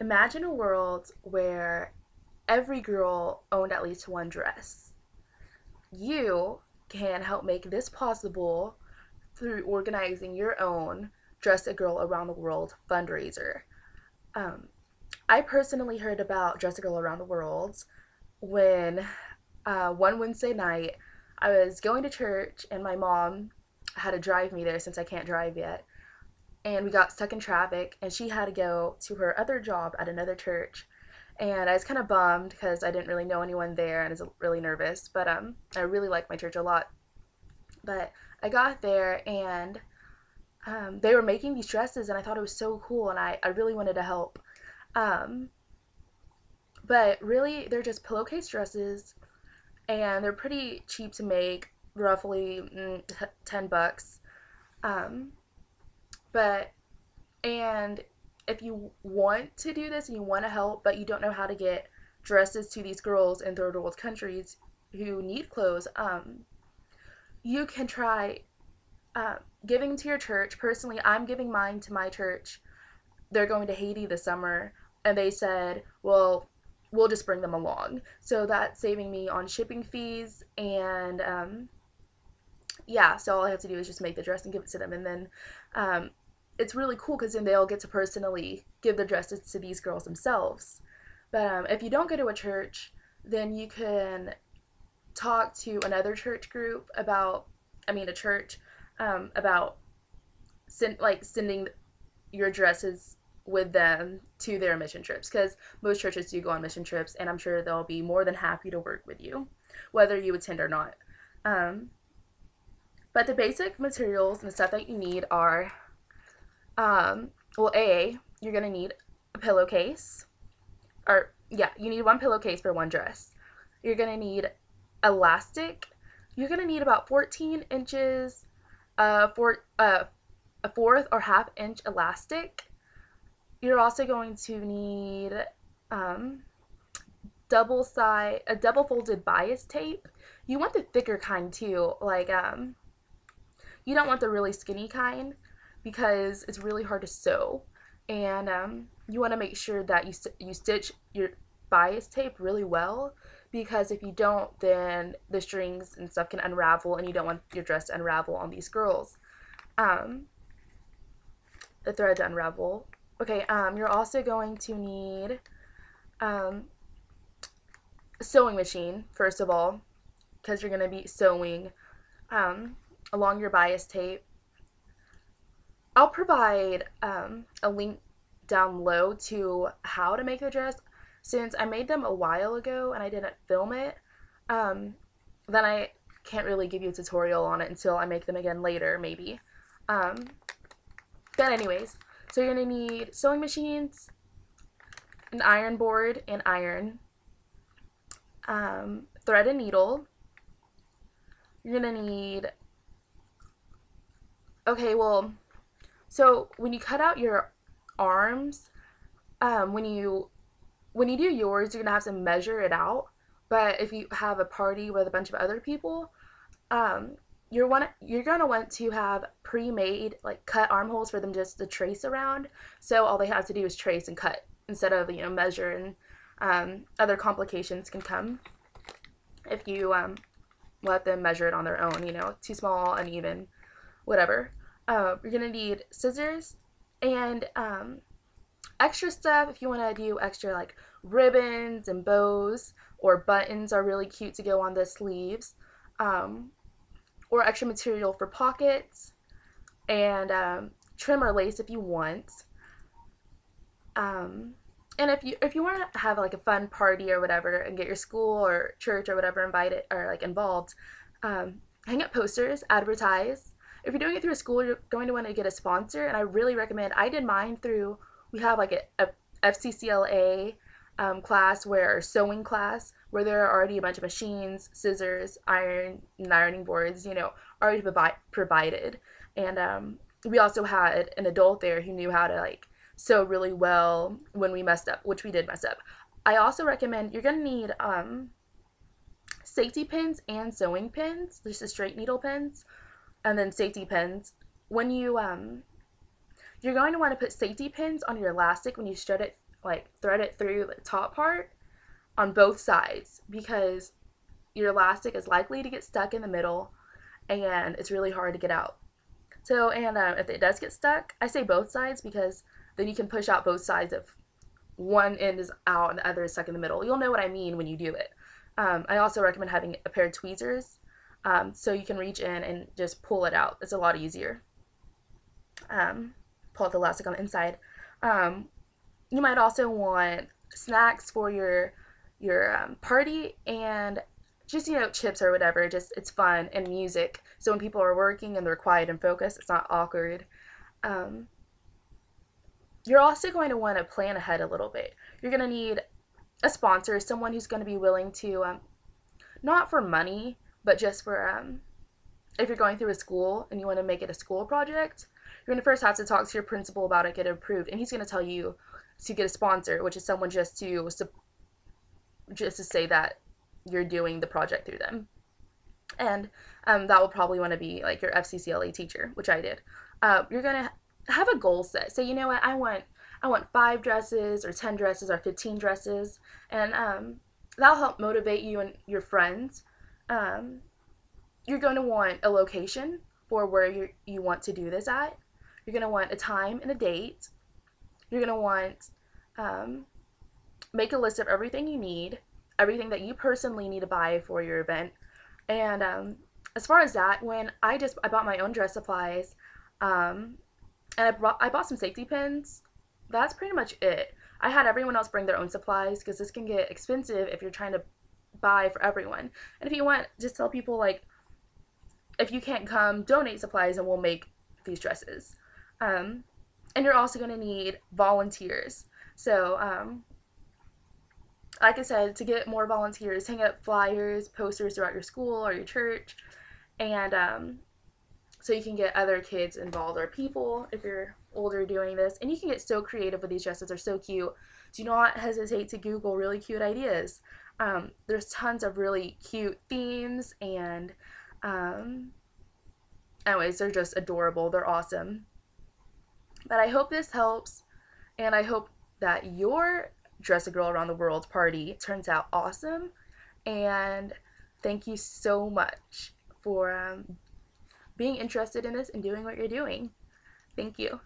Imagine a world where every girl owned at least one dress. You can help make this possible through organizing your own Dress a Girl Around the World fundraiser. Um, I personally heard about Dress a Girl Around the World when one Wednesday night I was going to church and my mom had to drive me there since I can't drive yet. And we got stuck in traffic, and she had to go to her other job at another church. And I was kind of bummed because I didn't really know anyone there and I was really nervous. But I really like my church a lot. But I got there and they were making these dresses, and I thought it was so cool, and I really wanted to help. Um, but really, they're just pillowcase dresses, and they're pretty cheap to make, roughly $10. Um, but and if you want to do this and you want to help, but you don't know how to get dresses to these girls in third world countries who need clothes, you can try giving to your church. Personally, I'm giving mine to my church. They're going to Haiti this summer, and they said, well, we'll just bring them along. So that's saving me on shipping fees, and yeah, so all I have to do is just make the dress and give it to them, and then it's really cool because then they'll get to personally give the dresses to these girls themselves. But if you don't go to a church, then you can talk to another church group about, a church, about sending your dresses with them to their mission trips, because most churches do go on mission trips, and I'm sure they'll be more than happy to work with you, whether you attend or not. Um, but the basic materials and the stuff that you need are, you're gonna need a pillowcase, or yeah, you need one pillowcase for one dress. You're gonna need elastic. You're gonna need about 14 inches, for a fourth or half inch elastic. You're also going to need a double folded bias tape. You want the thicker kind too, you don't want the really skinny kind because it's really hard to sew, and you want to make sure that you stitch your bias tape really well, because if you don't, then the strings and stuff can unravel, and you don't want your dress to unravel on these girls. Um, the thread to unravel. Okay, you're also going to need a sewing machine, first of all, because you're going to be sewing along your bias tape. I'll provide a link down below to how to make the dress, since I made them a while ago and I didn't film it. Then I can't really give you a tutorial on it until I make them again later, maybe. But anyways, so you're going to need sewing machines, an iron board and iron, thread and needle. You're going to need, so when you cut out your arms, when you do yours, you're gonna have to measure it out. But if you have a party with a bunch of other people, you're gonna want to have pre-made cut armholes for them just to trace around. So all they have to do is trace and cut instead of measure, and other complications can come if you let them measure it on their own. Too small, uneven, whatever. You're gonna need scissors and extra stuff if you want to do extra, ribbons and bows, or buttons are really cute to go on the sleeves, or extra material for pockets, and trim or lace if you want. And if you want to have a fun party or whatever and get your school or church or whatever invited or involved, hang up posters, advertise. If you're doing it through a school, you're going to want to get a sponsor, and I really recommend. I did mine through. We have a FCCLA class, sewing class, where there are already a bunch of machines, scissors, iron, and ironing boards, already provided. And we also had an adult there who knew how to sew really well when we messed up, which we did mess up. I also recommend, you're gonna need safety pins and sewing pins, just the straight needle pins, and then safety pins. When you're going to want to put safety pins on your elastic when you strut it like thread it through the top part on both sides, because your elastic is likely to get stuck in the middle and it's really hard to get out. So, and if it does get stuck, I say both sides because then you can push out both sides if one end is out and the other is stuck in the middle. You'll know what I mean when you do it. I also recommend having a pair of tweezers, so you can reach in and just pull it out. It's a lot easier. Pull out the elastic on the inside. You might also want snacks for your party, and just, you know, chips or whatever. Just, it's fun, and music. So when people are working and they're quiet and focused, it's not awkward. Um, you're also going to want to plan ahead a little bit. You're going to need a sponsor, someone who's going to be willing to, not for money, but just for, if you're going through a school and you want to make it a school project, you're going to first have to talk to your principal about it, get it approved, and he's going to tell you to get a sponsor, which is someone just to say that you're doing the project through them. And that will probably want to be like your FCCLA teacher, which I did. You're going to have a goal set. Say, you know what, I want 5 dresses or 10 dresses or 15 dresses, and that'll help motivate you and your friends. You're going to want a location for where you want to do this at. You're going to want a time and a date. You're going to want, make a list of everything you need, everything that you personally need to buy for your event. And as far as that, when I bought my own dress supplies, and I bought some safety pins. That's pretty much it. I had everyone else bring their own supplies because this can get expensive if you're trying to buy for everyone. And if you want, just tell people, like, if you can't come, donate supplies and we'll make these dresses. And you're also going to need volunteers. So, like I said, to get more volunteers, hang up flyers, posters throughout your school or your church, and so you can get other kids involved, or people if you're older doing this. And you can get so creative with these dresses. They're so cute. Do not hesitate to Google really cute ideas. There's tons of really cute themes, and anyways, they're just adorable. They're awesome. But I hope this helps, and I hope that your Dress a Girl Around the World party turns out awesome. And thank you so much for being interested in this and doing what you're doing. Thank you.